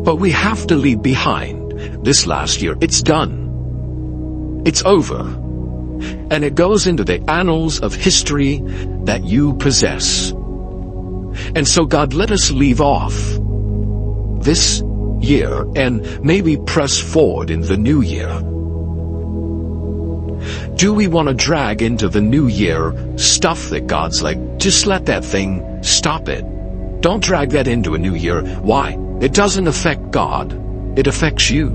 But we have to leave behind this last year. It's done. It's over. And it goes into the annals of history that you possess. And so God, let us leave off this year and maybe press forward in the new year. Do we want to drag into the new year stuff that God's like, just let that thing, stop it. Don't drag that into a new year. Why? It doesn't affect God. It affects you.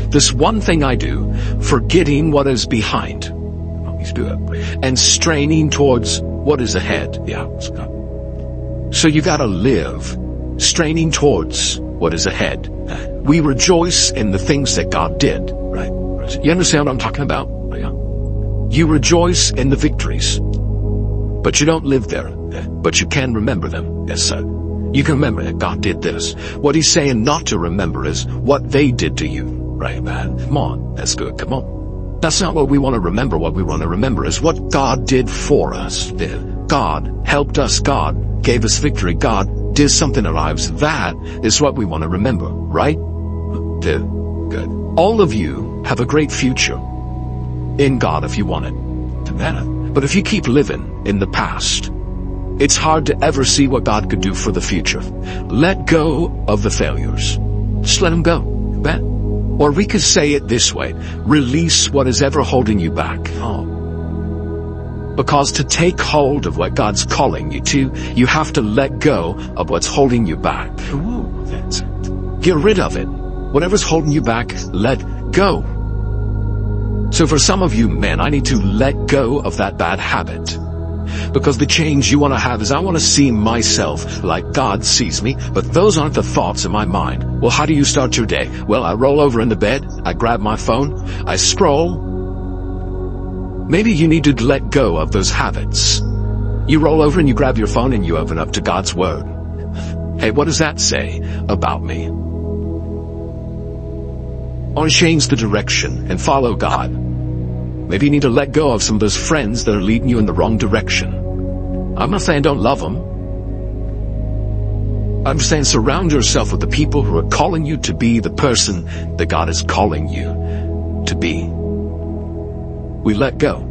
This one thing I do, forgetting what is behind, and straining towards what is ahead. So you gotta live, straining towards what is ahead. We rejoice in the things that God did. Right? You understand what I'm talking about? You rejoice in the victories, but you don't live there. But you can remember them. Yes, sir. You can remember that God did this. What he's saying not to remember is what they did to you. Right, man? Come on. That's good. Come on. That's not what we want to remember. What we want to remember is what God did for us. God helped us. God gave us victory. God did something in our lives. That is what we want to remember. Right? Good. All of you have a great future in God if you want it. But if you keep living in the past, it's hard to ever see what God could do for the future. Let go of the failures. Just let them go. Or we could say it this way. Release what is ever holding you back. Because to take hold of what God's calling you to, you have to let go of what's holding you back. Get rid of it. Whatever's holding you back, let go. So for some of you men, I need to let go of that bad habit. Because the change you want to have is, I want to see myself like God sees me, but those aren't the thoughts in my mind. Well, how do you start your day? Well, I roll over in the bed, I grab my phone, I scroll. Maybe you need to let go of those habits. You roll over and you grab your phone and you open up to God's Word. Hey, what does that say about me? I want to change the direction and follow God. Maybe you need to let go of some of those friends that are leading you in the wrong direction. I'm not saying don't love them. I'm saying surround yourself with the people who are calling you to be the person that God is calling you to be. We let go.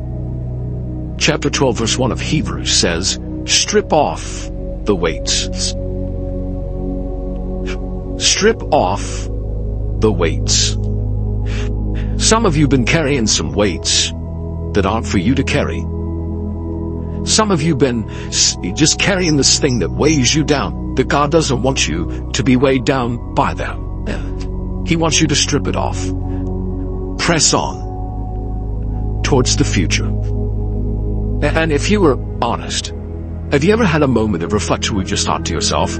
Chapter 12, verse 1 of Hebrews says, strip off the weights. Strip off the weights. Some of you have been carrying some weights that aren't for you to carry. Some of you have been just carrying this thing that weighs you down, that God doesn't want you to be weighed down by that. He wants you to strip it off. Press on towards the future. And if you were honest, have you ever had a moment of reflection where you just thought to yourself,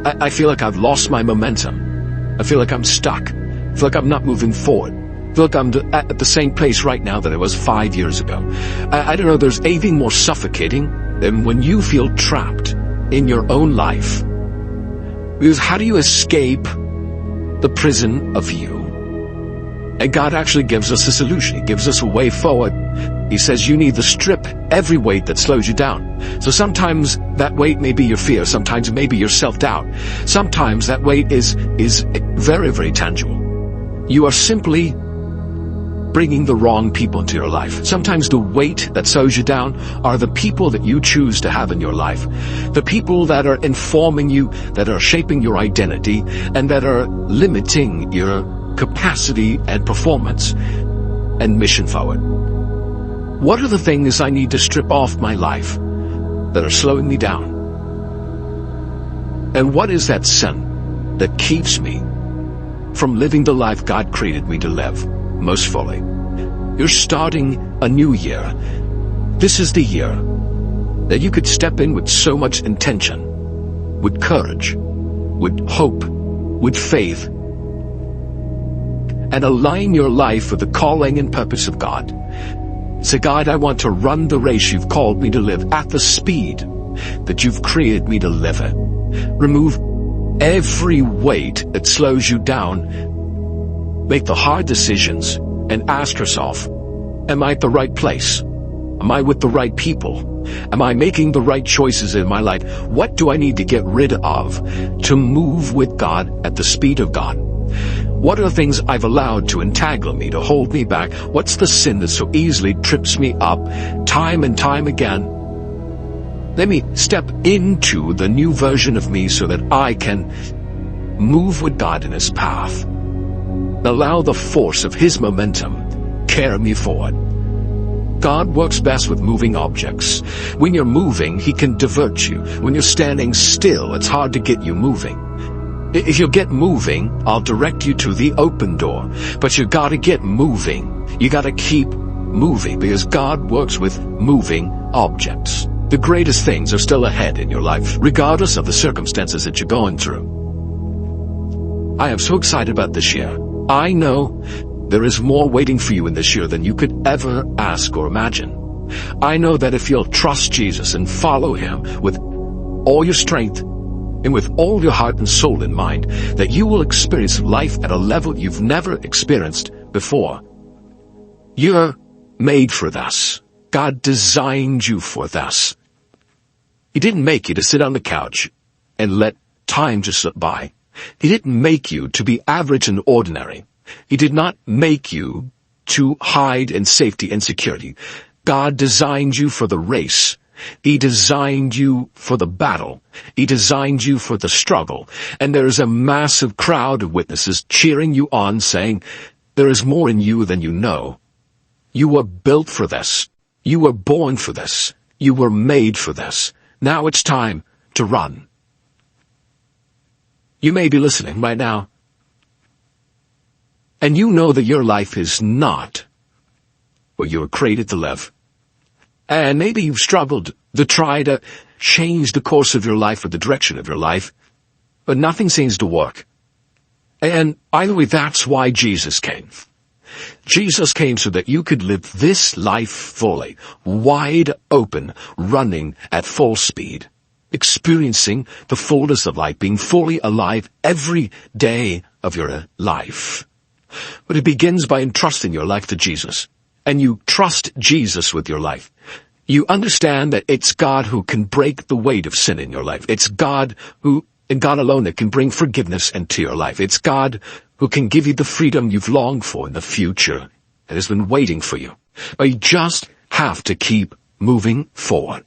I feel like I've lost my momentum. I feel like I'm stuck. I feel like I'm not moving forward. I feel like I'm at the same place right now that I was 5 years ago. I don't know, there's anything more suffocating than when you feel trapped in your own life. Because how do you escape the prison of you? And God actually gives us a solution. He gives us a way forward. He says you need to strip every weight that slows you down. So sometimes that weight may be your fear. Sometimes it may be your self-doubt. Sometimes that weight is very, very tangible. You are simply bringing the wrong people into your life. Sometimes the weight that slows you down are the people that you choose to have in your life. The people that are informing you, that are shaping your identity, and that are limiting your capacity and performance and mission forward. What are the things I need to strip off my life that are slowing me down? And what is that sin that keeps me from living the life God created me to live most fully? You're starting a new year. This is the year that you could step in with so much intention, with courage, with hope, with faith, and align your life with the calling and purpose of God. Say, God, I want to run the race you've called me to live at the speed that you've created me to live at. Remove every weight that slows you down. Make the hard decisions and ask yourself, am I at the right place? Am Am I with the right people? Am I making the right choices in my life? What do I need to get rid of to move with God at the speed of God? What are the things I've allowed to entangle me, to hold me back? What's the sin that so easily trips me up time and time again? Let me step into the new version of me so that I can move with God in His path. Allow the force of His momentum carry me forward. God works best with moving objects. When you're moving, He can divert you. When you're standing still, it's hard to get you moving. If you get moving, I'll direct you to the open door. But you gotta get moving. You gotta keep moving, because God works with moving objects. The greatest things are still ahead in your life, regardless of the circumstances that you're going through. I am so excited about this year. I know there is more waiting for you in this year than you could ever ask or imagine. I know that if you'll trust Jesus and follow Him with all your strength and with all your heart and soul in mind, that you will experience life at a level you've never experienced before. You're made for this. God designed you for this. He didn't make you to sit on the couch and let time just slip by. He didn't make you to be average and ordinary. He did not make you to hide in safety and security. God designed you for the race. He designed you for the battle. He designed you for the struggle. And there is a massive crowd of witnesses cheering you on, saying, there is more in you than you know. You were built for this. You were born for this. You were made for this. Now it's time to run. You may be listening right now, and you know that your life is not what you were created to live. And maybe you've struggled to try to change the course of your life or the direction of your life, but nothing seems to work. And by the way, that's why Jesus came. Jesus came so that you could live this life fully, wide open, running at full speed, experiencing the fullness of life, being fully alive every day of your life. But it begins by entrusting your life to Jesus. And you trust Jesus with your life. You understand that it's God who can break the weight of sin in your life. It's God who, and God alone, that can bring forgiveness into your life. It's God who can give you the freedom you've longed for in the future that has been waiting for you. But you just have to keep moving forward.